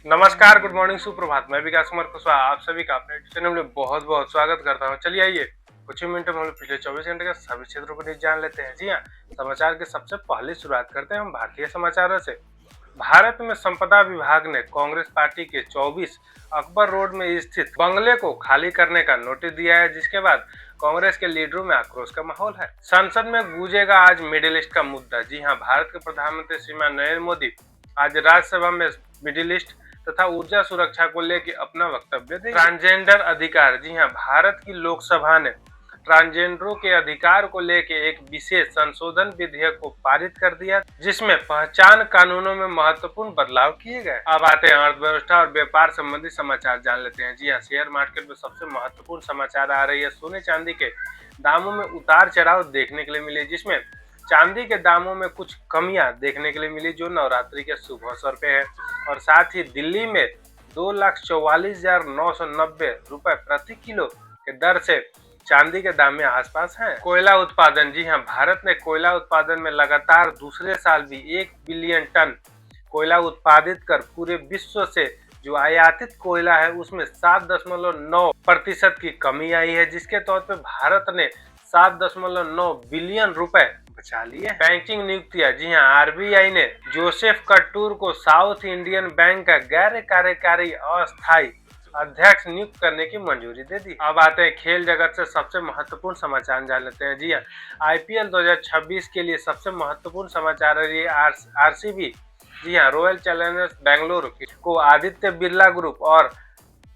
नमस्कार, good morning, सुप्रभात। मैं विकास कुमार कुशवाहा आप सभी का अपने चैनल में बहुत बहुत स्वागत करता हूं। चलिए आइए कुछ ही मिनटों में हम लोग पिछले 24 घंटे का सभी क्षेत्रों को न्यूज जान लेते हैं। जी हाँ, समाचार की सबसे पहले शुरुआत करते हैं हम भारतीय समाचारों से। भारत में संपदा विभाग ने कांग्रेस पार्टी के 24 अकबर रोड में स्थित बंगले को खाली करने का नोटिस दिया है, जिसके बाद कांग्रेस के लीडरों में आक्रोश का माहौल है। संसद में गूंजेगा आज मिडिल ईस्ट का मुद्दा। जी हाँ, भारत के प्रधानमंत्री श्रीमान नरेंद्र मोदी आज राज्यसभा में मिडिल ईस्ट तथा ऊर्जा सुरक्षा को लेकर अपना वक्तव्य देंगे। ट्रांसजेंडर अधिकार। जी हाँ, भारत की लोकसभा ने ट्रांसजेंडरों के अधिकार को लेकर एक विशेष संशोधन विधेयक को पारित कर दिया, जिसमें पहचान कानूनों में महत्वपूर्ण बदलाव किए गए। अब आते हैं अर्थव्यवस्था और व्यापार संबंधी समाचार जान लेते हैं। जी हाँ, शेयर मार्केट में सबसे महत्वपूर्ण समाचार आ रही है। सोने चांदी के दामों में उतार चढ़ाव देखने के लिए मिले, जिसमें चांदी के दामों में कुछ कमियां देखने के लिए मिली जो नवरात्रि के शुभ अवसर पे है, और साथ ही दिल्ली में 2,44,990 रुपए प्रति किलो के दर से चांदी के दाम में आसपास हैं। कोयला उत्पादन। जी हाँ, भारत ने कोयला उत्पादन में लगातार दूसरे साल भी 1 बिलियन टन कोयला उत्पादित कर पूरे विश्व से जो आयातित कोयला है उसमें 7.9% की कमी आई है, जिसके तौर पे भारत ने 7.9 बिलियन रुपए बचा लिए। बैंकिंग नियुक्तियां। जी हाँ, आरबीआई ने जोसेफ कटूर को साउथ इंडियन बैंक का गैर कार्यकारी अस्थायी अध्यक्ष नियुक्त करने की मंजूरी दे दी। अब आते हैं खेल जगत से सबसे महत्वपूर्ण समाचार जान लेते हैं। जी हाँ, आईपीएल 2026 के लिए सबसे महत्वपूर्ण समाचार है ये आरसीबी। जी हाँ, रॉयल चैलेंजर्स बेंगलुरु को आदित्य बिरला ग्रुप और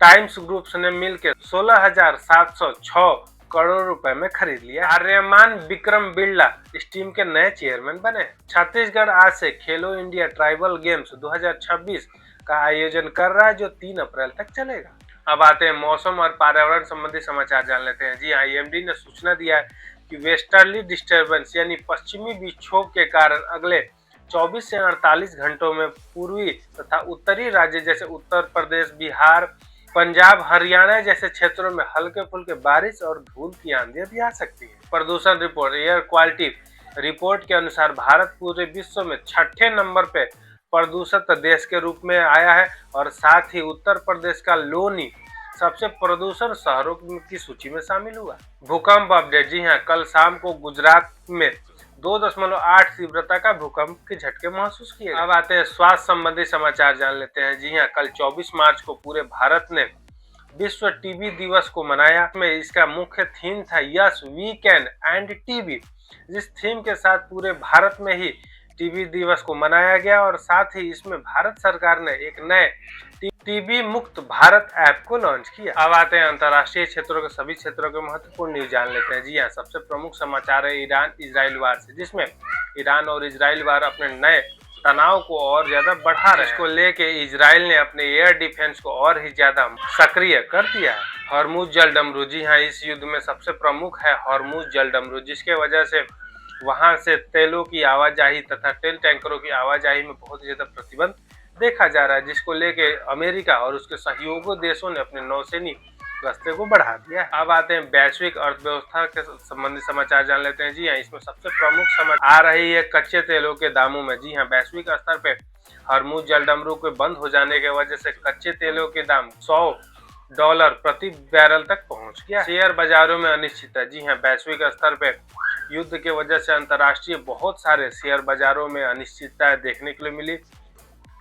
टाइम्स ग्रुप्स ने मिलकर 16,706 करोड़ रुपए में खरीद लिया। आर्यमान विक्रम बिरला इस टीम के नए चेयरमैन बने। छत्तीसगढ़ आज से खेलो इंडिया ट्राइबल गेम्स 2026 का आयोजन कर रहा है, जो 3 अप्रैल तक चलेगा। अब आते हैं मौसम और पर्यावरण संबंधी समाचार जान लेते हैं। जी हाँ, आईएमडी ने सूचना दिया है कि वेस्टर्ली डिस्टर्बेंस यानी पश्चिमी विक्षोभ के कारण अगले 24 से 48 घंटों में पूर्वी तथा उत्तरी राज्य जैसे उत्तर प्रदेश, बिहार, पंजाब, हरियाणा जैसे क्षेत्रों में हल्के फुल्के बारिश और धूल की आंधियां भी आ सकती है। प्रदूषण रिपोर्ट। एयर क्वालिटी रिपोर्ट के अनुसार भारत पूरे विश्व में 6ठे नंबर पे प्रदूषित देश के रूप में आया है, और साथ ही उत्तर प्रदेश का लोनी सबसे प्रदूषण शहरों की सूची में शामिल हुआ। भूकंप अपडेट। जी हाँ, कल शाम को गुजरात में 2.8 तीव्रता का भूकंप के झटके महसूस किए। अब आते हैं स्वास्थ्य संबंधी समाचार जान लेते हैं। जी हाँ, कल 24 मार्च को पूरे भारत ने विश्व टीबी दिवस को मनाया। में इसका मुख्य थीम था yes we can end TB, जिस थीम के साथ पूरे भारत में ही टीबी दिवस को मनाया गया, और साथ ही इसमें भारत सरकार ने एक नए टीबी मुक्त भारत ऐप को लॉन्च किया। अब आते हैं अंतर्राष्ट्रीय क्षेत्रों के सभी क्षेत्रों के महत्वपूर्ण न्यूज जान लेते हैं। जी हाँ, सबसे प्रमुख समाचार है ईरान इजराइल वार से, जिसमें ईरान और इजराइल वार अपने नए तनाव को और ज्यादा बढ़ा रहे हैं। इसको लेके इजराइल ने अपने एयर डिफेंस को और ही ज्यादा सक्रिय कर दिया है। हॉर्मुज जल डमरू। जी हाँ, इस युद्ध में सबसे प्रमुख है हॉर्मुज जल डमरू, जिसके वजह से वहां से तेलों की आवाजाही तथा तेल टैंकरों की आवाजाही में बहुत ज्यादा प्रतिबंध देखा जा रहा है, जिसको लेके अमेरिका और उसके सहयोगी देशों ने अपने नौसेनी गश्ते को बढ़ा दिया है। अब आते हैं वैश्विक अर्थव्यवस्था के संबंधी समाचार जान लेते हैं। जी हाँ, इसमें सबसे प्रमुख समाचार आ रही है कच्चे तेलों के दामों में। जी हाँ, वैश्विक स्तर पे हॉर्मुज जलडमरू के बंद हो जाने की वजह से कच्चे तेलों के दाम $100 प्रति बैरल तक पहुंच गया। शेयर बाजारों में अनिश्चितता। जी हाँ, वैश्विक स्तर पे युद्ध की वजह से अंतर्राष्ट्रीय बहुत सारे शेयर बाजारों में अनिश्चितता देखने के लिए मिली।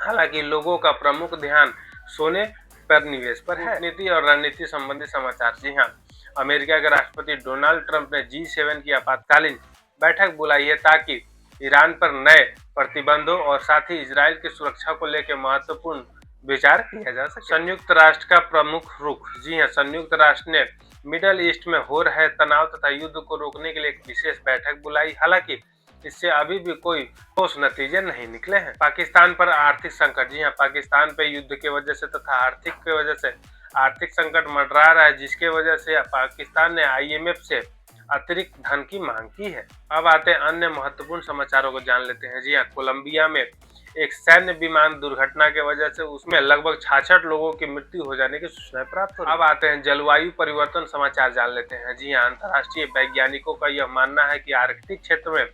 हालांकि लोगों का प्रमुख ध्यान सोने पर निवेश पर है। नीति और रणनीति संबंधी समाचार। जी हाँ, अमेरिका के राष्ट्रपति डोनाल्ड ट्रंप ने G7 की आपातकालीन बैठक बुलाई है, ताकि ईरान पर नए प्रतिबंधों और साथ ही इजराइल की सुरक्षा को लेकर महत्वपूर्ण विचार किया जा सके। संयुक्त राष्ट्र का प्रमुख रुख। जी हाँ, संयुक्त राष्ट्र ने मिडल ईस्ट में हो रहे तनाव तथा युद्ध को रोकने के लिए एक विशेष बैठक बुलाई। हालांकि इससे अभी भी कोई ठोस नतीजे नहीं निकले हैं। पाकिस्तान पर आर्थिक संकट। जी हाँ, पाकिस्तान पे युद्ध की वजह से तथा आर्थिक की वजह से आर्थिक संकट मंडरा रहा है, जिसके वजह से पाकिस्तान ने IMF से अतिरिक्त धन की मांग की है। अब आते हैं अन्य महत्वपूर्ण समाचारों को जान लेते हैं। जी हाँ, कोलंबिया में एक सैन्य विमान दुर्घटना के वजह से उसमें लगभग 66 लोगों की मृत्यु हो जाने की सूचनाएं प्राप्त हो रही है। अब आते हैं जलवायु परिवर्तन समाचार जान लेते हैं। जी हाँ, अंतर्राष्ट्रीय वैज्ञानिकों का यह मानना है कि आर्कटिक क्षेत्र में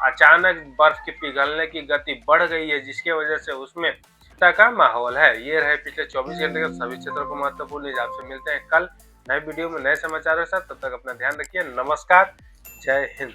अचानक बर्फ के पिघलने की गति बढ़ गई है, जिसके वजह से उसमें चिंता का माहौल है। ये रहे पिछले 24 घंटे के सभी क्षेत्रों को महत्वपूर्ण न्यूज। आपसे मिलते हैं कल नए वीडियो में नए समाचारों के साथ। तब तक अपना ध्यान रखिए। नमस्कार, जय हिंद।